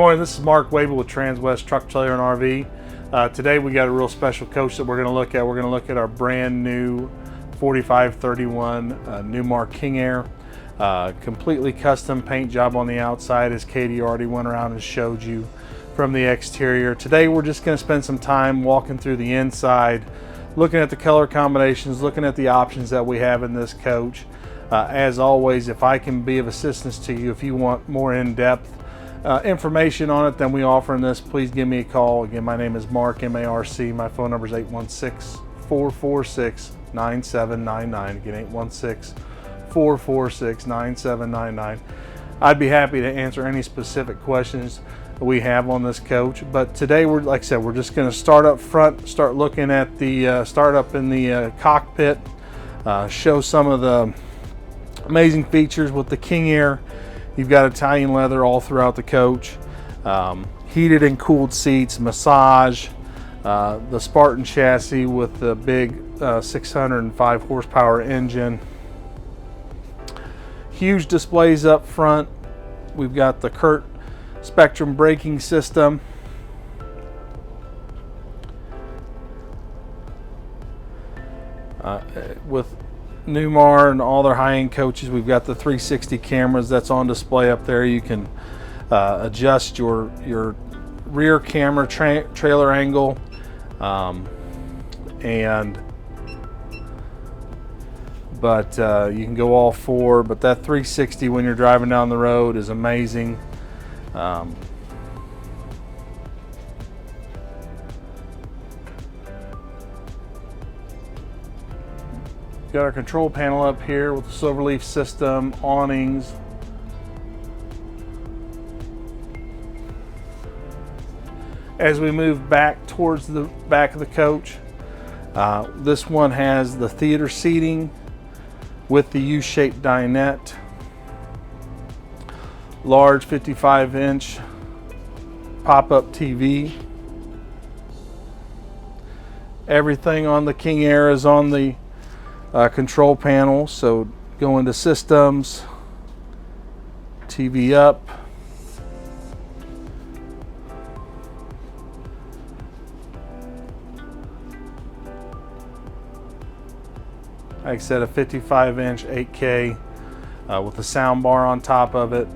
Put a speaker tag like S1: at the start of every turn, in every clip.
S1: morning, this is Mark Wabel with Transwest Truck, Trailer, and RV. Today we got a real special coach that we're going to look at. We're going to look at our brand new 4531 Newmar King Aire. Completely custom paint job on the outside, as Katie already went around and showed you from the exterior. Today we're just going to spend some time walking through the inside, looking at the color combinations, looking at the options that we have in this coach. As always, if I can be of assistance to you, if you want more in-depth information on it than we offer in this, please give me a call. Again, my name is Mark, M-A-R-C. My phone number is 816-446-9799. Again, 816-446-9799. I'd be happy to answer any specific questions we have on this coach. But today, like I said, we're just going to start up front, start looking at the start up in the cockpit, show some of the amazing features with the King Aire. You've got Italian leather all throughout the coach, heated and cooled seats, massage, the Spartan chassis with the big 605 horsepower engine, huge displays up front. We've got the Kurt Spectrum braking system, with Newmar and all their high-end coaches. We've got the 360 cameras that's on display up there. You can adjust your rear camera trailer angle, but you can go all four. But that 360 when you're driving down the road is amazing. Got our control panel up here with the silverleaf system, awnings. As we move back towards the back of the coach, this one has the theater seating with the U-shaped dinette, large 55-inch pop-up TV. Everything on the King Aire is on the control panel, so go into systems, TV up, like I said, a 55-inch 8K with a sound bar on top of it.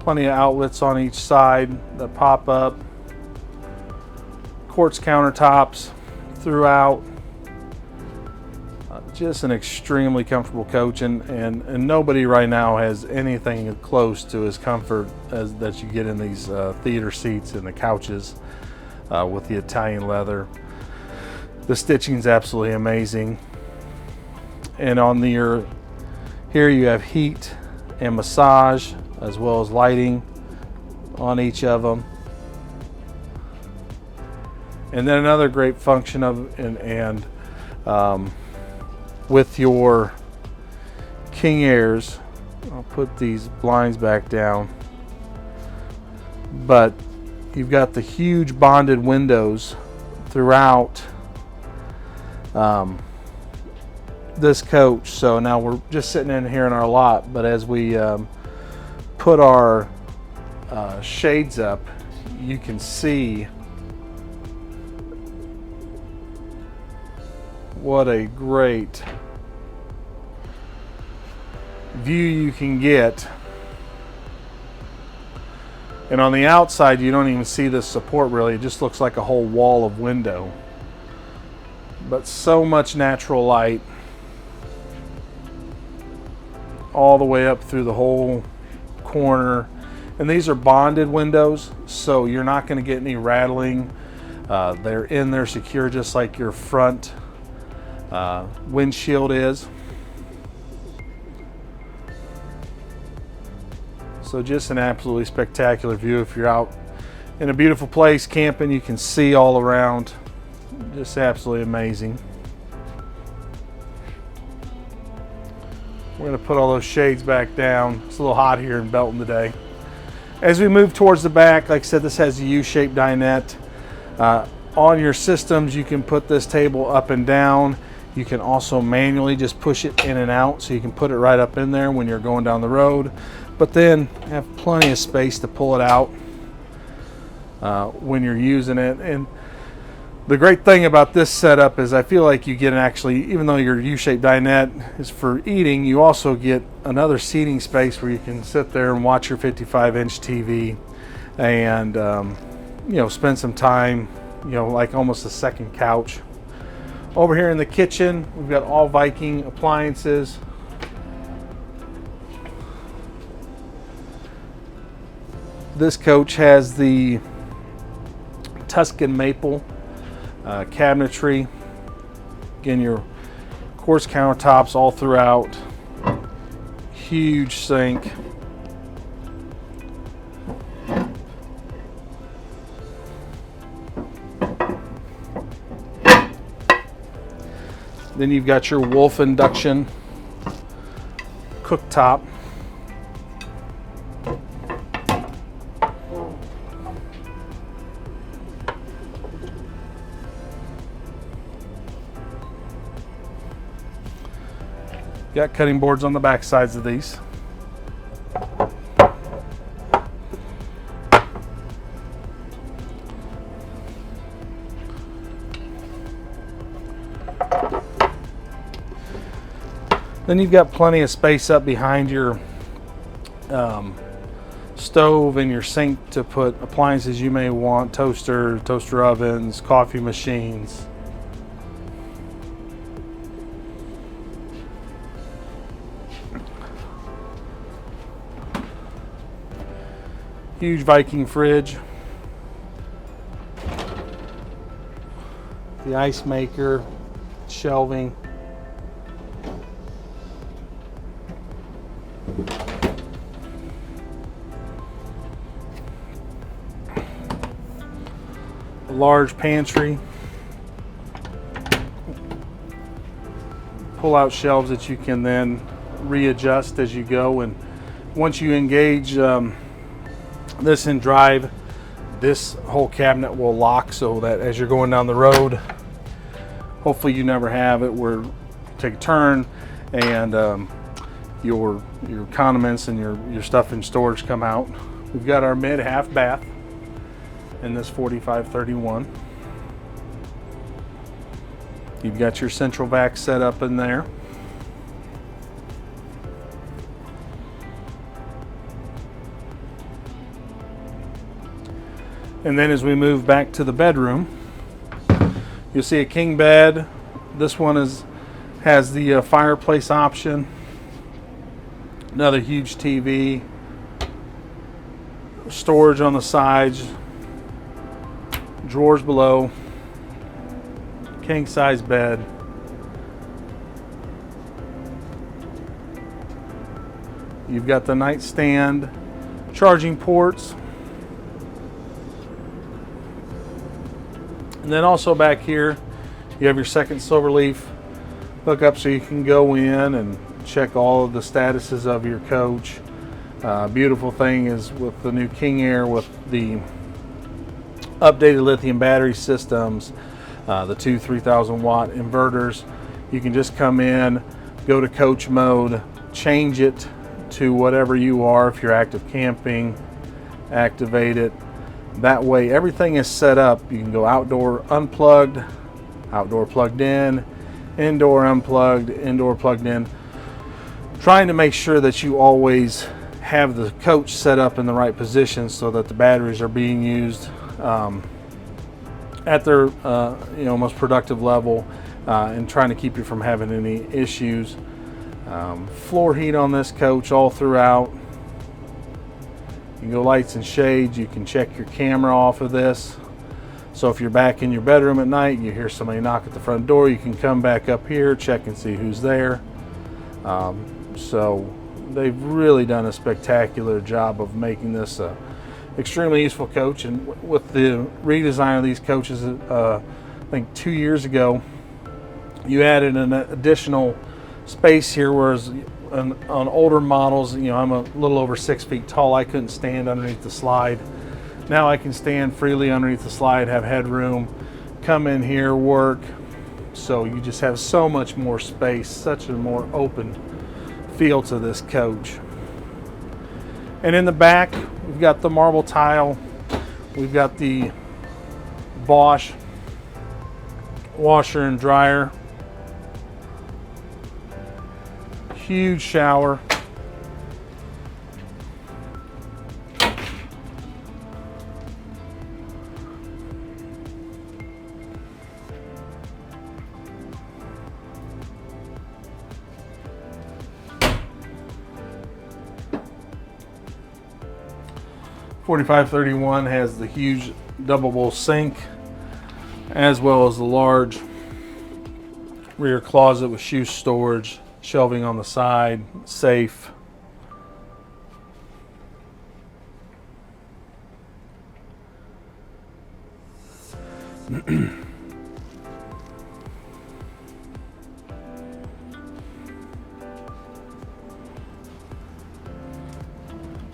S1: Plenty of outlets on each side that pop up. Quartz countertops throughout. Just an extremely comfortable coach, and nobody right now has anything close to as comfort as that you get in these theater seats and the couches with the Italian leather. The stitching is absolutely amazing, and on the here you have heat and massage as well as lighting on each of them. And then another great function of with your King Aires, I'll put these blinds back down, but you've got the huge bonded windows throughout this coach. So now we're just sitting in here in our lot, but as we put our shades up, you can see what a great view you can get. And on the outside, you don't even see this support really. It just looks like a whole wall of window. But so much natural light all the way up through the whole corner. And these are bonded windows, so you're not going to get any rattling. They're in there secure, just like your front windshield is. So just an absolutely spectacular view. If you're out in a beautiful place camping, you can see all around. Just absolutely amazing. We're going to put all those shades back down. It's a little hot here in Belton today. As we move towards the back, like I said, this has a U-shaped dinette. On your systems, you can put this table up and down. You can also manually just push it in and out, so you can put it right up in there when you're going down the road, but then have plenty of space to pull it out when you're using it. And the great thing about this setup is I feel like you get even though your U-shaped dinette is for eating, you also get another seating space where you can sit there and watch your 55-inch TV and you know, spend some time, you know, like almost a second couch. Over here in the kitchen, we've got all Viking appliances. This coach has the Tuscan maple cabinetry. Again, your quartz countertops all throughout. Huge sink. Then you've got your Wolf induction cooktop. Got cutting boards on the back sides of these. Then you've got plenty of space up behind your stove and your sink to put appliances you may want: toaster ovens, coffee machines. Huge Viking fridge. The ice maker, shelving. A large pantry. Pull out shelves that you can then readjust as you go, and once you engage this in drive, this whole cabinet will lock, so that as you're going down the road, hopefully you never have it where you take a turn and your condiments and your stuff in storage come out. We've got our mid half bath in this 4531. You've got your central vac set up in there. And then as we move back to the bedroom, you'll see a king bed. This one has the fireplace option. Another huge TV. Storage on the sides. Drawers below. King size bed. You've got the nightstand, charging ports. And then also back here, you have your second silverleaf hookup, so you can go in and check all of the statuses of your coach. Beautiful thing is with the new King Air, with the updated lithium battery systems, the two 3,000 watt inverters, you can just come in, go to coach mode, change it to whatever you are. If you're active camping, activate it. That way everything is set up. You can go outdoor unplugged, outdoor plugged in, indoor unplugged, indoor plugged in. Trying to make sure that you always have the coach set up in the right position so that the batteries are being used at their most productive level, and trying to keep you from having any issues. Floor heat on this coach all throughout. You can go lights and shades. You can check your camera off of this. So if you're back in your bedroom at night, you hear somebody knock at the front door, you can come back up here, check and see who's there. So they've really done a spectacular job of making this a extremely useful coach. And with the redesign of these coaches, I think 2 years ago, you added an additional space here, whereas on older models, I'm a little over 6 feet tall. I couldn't stand underneath the slide. Now I can stand freely underneath the slide, have headroom, come in here, work, So you just have so much more space, such a more open feel to this coach. And in the back, we've got the marble tile. We've got the Bosch washer and dryer. Huge shower. (4531) has the huge double bowl sink, as well as the large rear closet with shoe storage, shelving on the side, safe.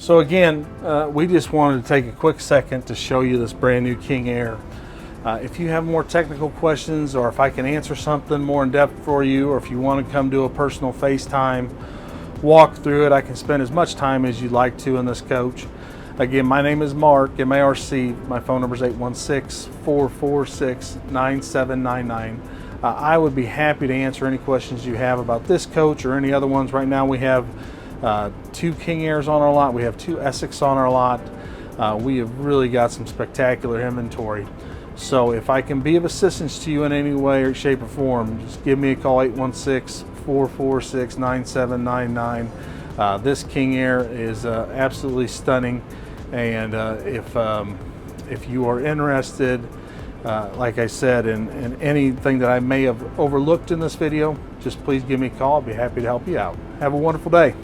S1: So again, we just wanted to take a quick second to show you this brand new King Aire. If you have more technical questions, or if I can answer something more in depth for you, or if you want to come do a personal FaceTime walk through it, I can spend as much time as you'd like to in this coach. Again, my name is Mark, M-A-R-C. My phone number is 816-446-9799. I would be happy to answer any questions you have about this coach or any other ones. Right now we have 2 King Aires on our lot. We have 2 Essex on our lot. We have really got some spectacular inventory. So if I can be of assistance to you in any way or shape or form, just give me a call, 816-446-9799. This King Aire is absolutely stunning, and if you are interested, like I said, in anything that I may have overlooked in this video, just please give me a call. I'll be happy to help you out. Have a wonderful day.